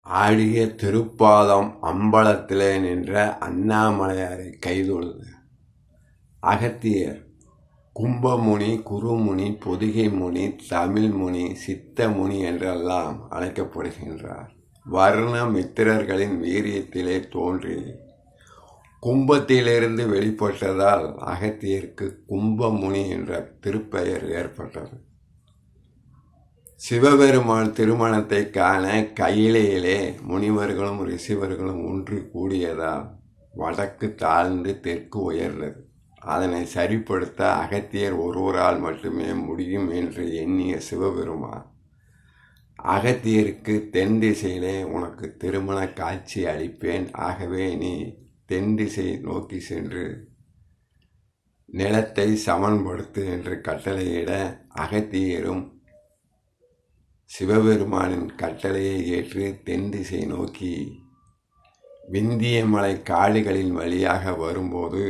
ஆடிய திருப்பாதம் அம்பலத்திலே நின்ற அண்ணாமலையாரை கைதொழுது. அகத்தியர் கும்பமுனி, குருமுனி, பொதிகை முனி, தமிழ்முனி, சித்தமுனி என்றெல்லாம் அழைக்கப்படுகின்றார். வர்ண மித்திரர்களின் வீரியத்திலே தோன்றி கும்பத்திலிருந்து வெளிப்பட்டதால் அகத்தியருக்கு கும்பமுனி என்ற திருப்பெயர் ஏற்பட்டது. சிவபெருமான் திருமணத்தை காண கையிலையிலே முனிவர்களும் ரிஷிவர்களும் ஒன்று கூடியதால் வடக்கு தாழ்ந்து தெற்கு உயர்ந்தது. அதனை சரிப்படுத்த அகத்தியர் ஒருவரால் மட்டுமே முடியும் என்று எண்ணிய சிவபெருமான் அகத்தியருக்கு தென் திசையிலே உனக்கு திருமண காட்சி அளிப்பேன், ஆகவே நீ தென் திசை நோக்கி சென்று நிலத்தை சமன்படுத்து என்று கட்டளையிட அகத்தியரும் சிவபெருமானின் கட்டளையை ஏற்று தென் திசை நோக்கி விந்திய மலை காடுகளின் வழியாக வரும்போது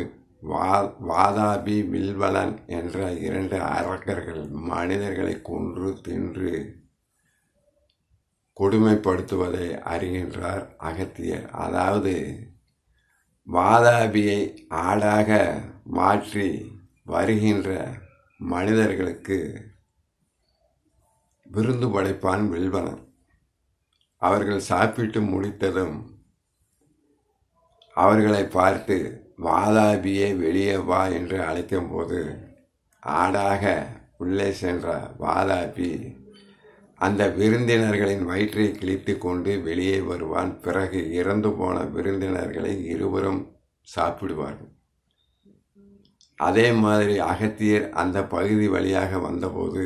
வாதாபி, வில்வலன் என்ற 2 அரக்கர்கள் மனிதர்களை கொன்று தின்று கொடுமைப்படுத்துவதை அறிகின்றார் அகத்தியர். அதாவது வாதாபியை ஆடாக மாற்றி வருகின்ற மனிதர்களுக்கு விருந்து படைப்பான் வில்வலன். அவர்கள் சாப்பிட்டு முடித்ததும் அவர்களை பார்த்து வாதாபியே வெளியே வா என்று அழைக்கும் போது ஆடாக உள்ளே சென்ற வாதாபி அந்த விருந்தினர்களின் வயிற்றை கிழித்து கொண்டு வெளியே வருவான். பிறகு இறந்து போன விருந்தினர்களை இருவரும் சாப்பிடுவார்கள். அதே மாதிரி அகத்தியர் அந்த பகுதி வழியாக வந்தபோது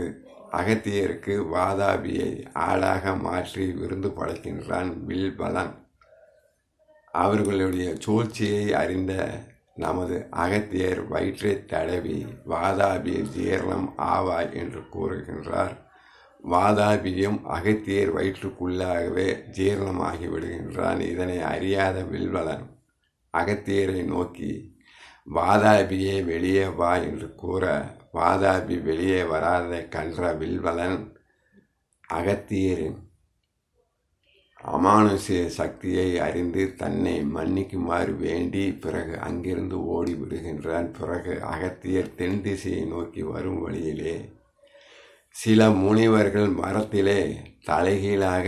அகத்தியருக்கு வாதாபியை ஆடாக மாற்றி விருந்து படைக்கின்றான் வில்வலன். அவர்களுடைய சூழ்ச்சியை அறிந்த நமது அகத்தியர் வயிற்றை தடவி வாதாபி ஜீரணம் ஆவாய் என்று கூறுகின்றார். வாதாபியும் அகத்தியர் வயிற்றுக்குள்ளாகவே ஜீரணமாகி விடுகின்றான். இதனை அறியாத வில்வலன் அகத்தியரை நோக்கி வாதாபியே வெளியே வா என்று கூற வாதாபி வெளியே வராதை கன்ற வில்வலன் அகத்தியரின் அமானுஷ்ய சக்தியை அறிந்து தன்னை மன்னிக்குமாறு வேண்டி பிறகு அங்கிருந்து ஓடி விடுகின்றான். பிறகு அகத்தியர் தென் திசையை நோக்கி வரும் வழியிலே சில முனிவர்கள் மரத்திலே தலைகீழாக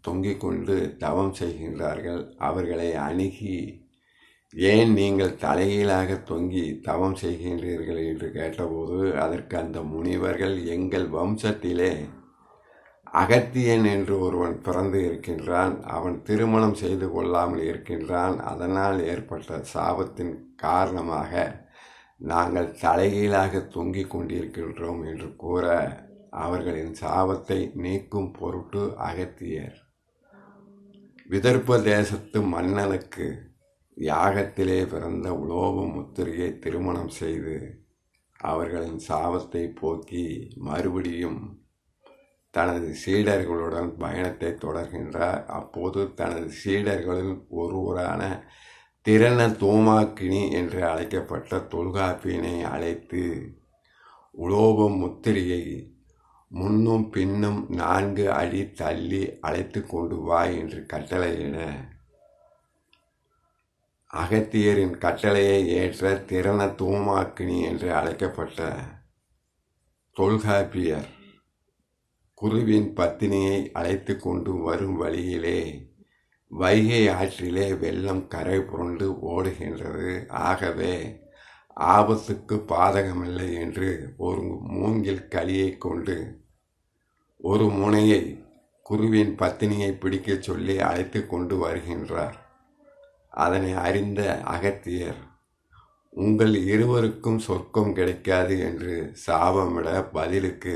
தொங்கிக் கொண்டு தவம் செய்கின்றார்கள். அவர்களை அணுகி ஏன் நீங்கள் தலைகீழாக தொங்கி தவம் செய்கின்றீர்கள் என்று கேட்டபோது அதற்கு அந்த முனிவர்கள் எங்கள் வம்சத்திலே அகத்தியன் என்று ஒருவன் பிறந்து இருக்கின்றான், அவன் திருமணம் செய்து கொள்ளாமல் இருக்கின்றான், அதனால் ஏற்பட்ட சாபத்தின் காரணமாக நாங்கள் தலைகீழாக தொங்கிக் கொண்டிருக்கின்றோம் என்று கூற அவர்களின் சாபத்தை நீக்கும் பொருட்டு அகத்தியர் விதர்ப்ப தேசத்து மன்னனுக்கு யாகத்திலே பிறந்த உலோபமுத்திரையை திருமணம் செய்து அவர்களின் சாபத்தை போக்கி மறுபடியும் தனது சீடர்களுடன் பயணத்தை தொடர்கின்றார். அப்போது தனது சீடர்களில் ஒருவரான திறன தோமாக்கினி என்று அழைக்கப்பட்ட தொல்காப்பியனை அழைத்து உலோபம் முத்திரையை முன்னும் பின்னும் 4 அடி தள்ளி அழைத்து கொண்டு வா என்று கட்டளையிட அகத்தியரின் கட்டளையை ஏற்ற திறன தோமாக்கினி என்று அழைக்கப்பட்ட தொல்காப்பியர் குருவின் பத்தினியை அழைத்து கொண்டு வரும் வழியிலே வைகை ஆற்றிலே வெள்ளம் கரை புரண்டு ஓடுகின்றது. ஆகவே ஆபத்துக்கு பாதகமில்லை என்று ஒரு மூங்கில் களியை கொண்டு ஒரு முனையை குருவின் பத்தினியை பிடிக்கச் சொல்லி அழைத்து கொண்டு வருகின்றார். அதனை அறிந்த அகத்தியர் உங்கள் இருவருக்கும் சொர்க்கம் கிடைக்காது என்று சாபமிட பதிலுக்கு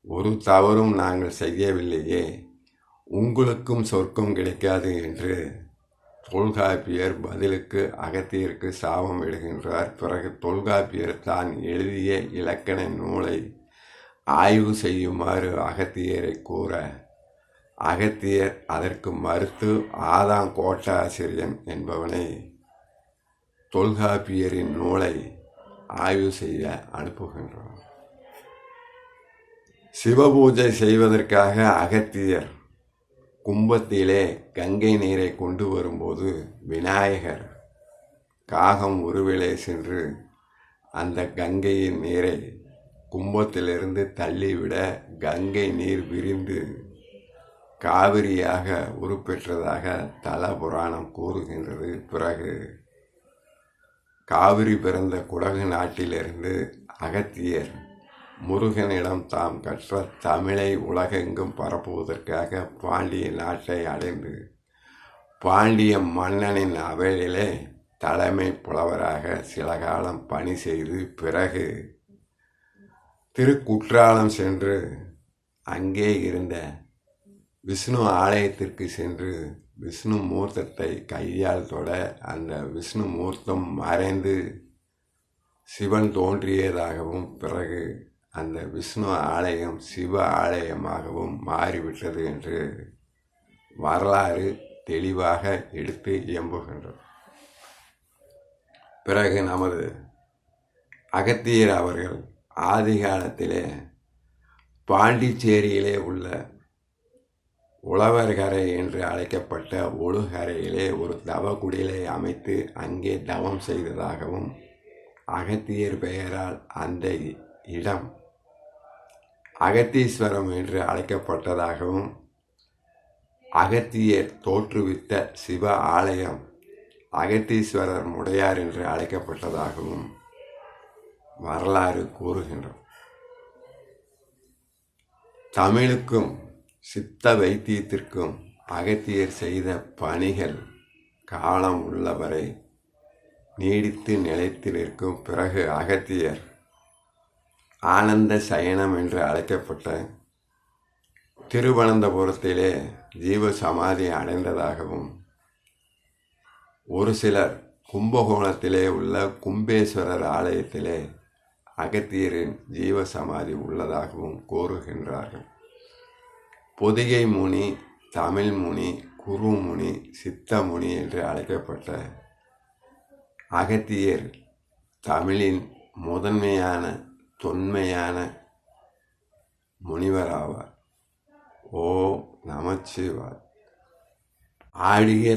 ஒரு தவறும் நாங்கள் செய்யவில்லையே, உங்களுக்கும் சொர்க்கம் கிடைக்காது என்று தொல்காப்பியர் பதிலுக்கு அகத்தியருக்கு சாபம் இடுகின்றார். பிறகு தொல்காப்பியர் தான் எழுதிய இலக்கண நூலை ஆய்வு செய்யுமாறு அகத்தியரை கூற அகத்தியர் அதற்கு மறுத்து ஆதாங்கோட்டாசிரியன் என்பவனை தொல்காப்பியரின் நூலை ஆய்வு செய்ய அனுப்புகின்றார். சிவபூஜை செய்வதற்காக அகத்தியர் கும்பத்திலே கங்கை நீரை கொண்டு வரும்போது விநாயகர் காகம் உருவிலே சென்று அந்த கங்கையின் நீரை கும்பத்திலிருந்து தள்ளிவிட கங்கை நீர் விரிந்து காவிரியாக உருப்பெற்றதாக தல புராணம் கூறுகின்றது. பிறகு காவிரி பிறந்த குடகு நாட்டிலிருந்து அகத்தியர் முருகனிடம் தாம் கற்ற தமிழை உலகெங்கும் பரப்புவதற்காக பாண்டிய நாட்டை அடைந்து பாண்டிய மன்னனின் அவையிலே தலைமை புலவராக சில காலம் பணி செய்து பிறகு திருக்குற்றாலம் சென்று அங்கே இருந்த விஷ்ணு ஆலயத்திற்கு சென்று விஷ்ணு மூர்த்தத்தை கையால் தொட அந்த விஷ்ணு மூர்த்தம் மறைந்து சிவன் தோன்றியதாகவும் பிறகு அந்த விஷ்ணு ஆலயம் சிவ ஆலயமாகவும் மாறிவிட்டது என்று வரலாறு தெளிவாக எடுத்து இயம்புகின்றது. பிறகு நமது அகத்தியர் அவர்கள் ஆதி காலத்திலே பாண்டிச்சேரியிலே உள்ள உழவர்கரை என்று அழைக்கப்பட்ட ஒழுகரையிலே ஒரு தவக்குடிலை அமைத்து அங்கே தவம் செய்ததாகவும் அகத்தியர் பெயரால் அந்த இடம் அகத்தீஸ்வரம் என்று அழைக்கப்பட்டதாகவும் அகத்தியர் தோற்றுவித்த சிவ ஆலயம் அகத்தீஸ்வரர் முடையார் என்று அழைக்கப்பட்டதாகவும் வரலாறு கூறுகின்றோம். தமிழுக்கும் சித்த வைத்தியத்திற்கும் அகத்தியர் செய்த பணிகள் காலம் உள்ளவரை நீடித்து நிலைத்து நிற்கும். பிறகு அகத்தியர் ஆனந்த சயனம் என்று அழைக்கப்பட்ட திருவனந்தபுரத்திலே ஜீவ சமாதி அடைந்ததாகவும் ஒரு சிலர் கும்பகோணத்திலே உள்ள கும்பேஸ்வரர் ஆலயத்திலே அகத்தியரின் ஜீவ சமாதி உள்ளதாகவும் கூறுகின்றார்கள். பொதிகை முனி, தமிழ் முனி, குருமுனி, சித்தமுனி என்று அழைக்கப்பட்ட அகத்தியர் தமிழின் முதன்மையான தொன்மையான முனிவராவார். ஓம் நமச்சிவாய். ஆடிய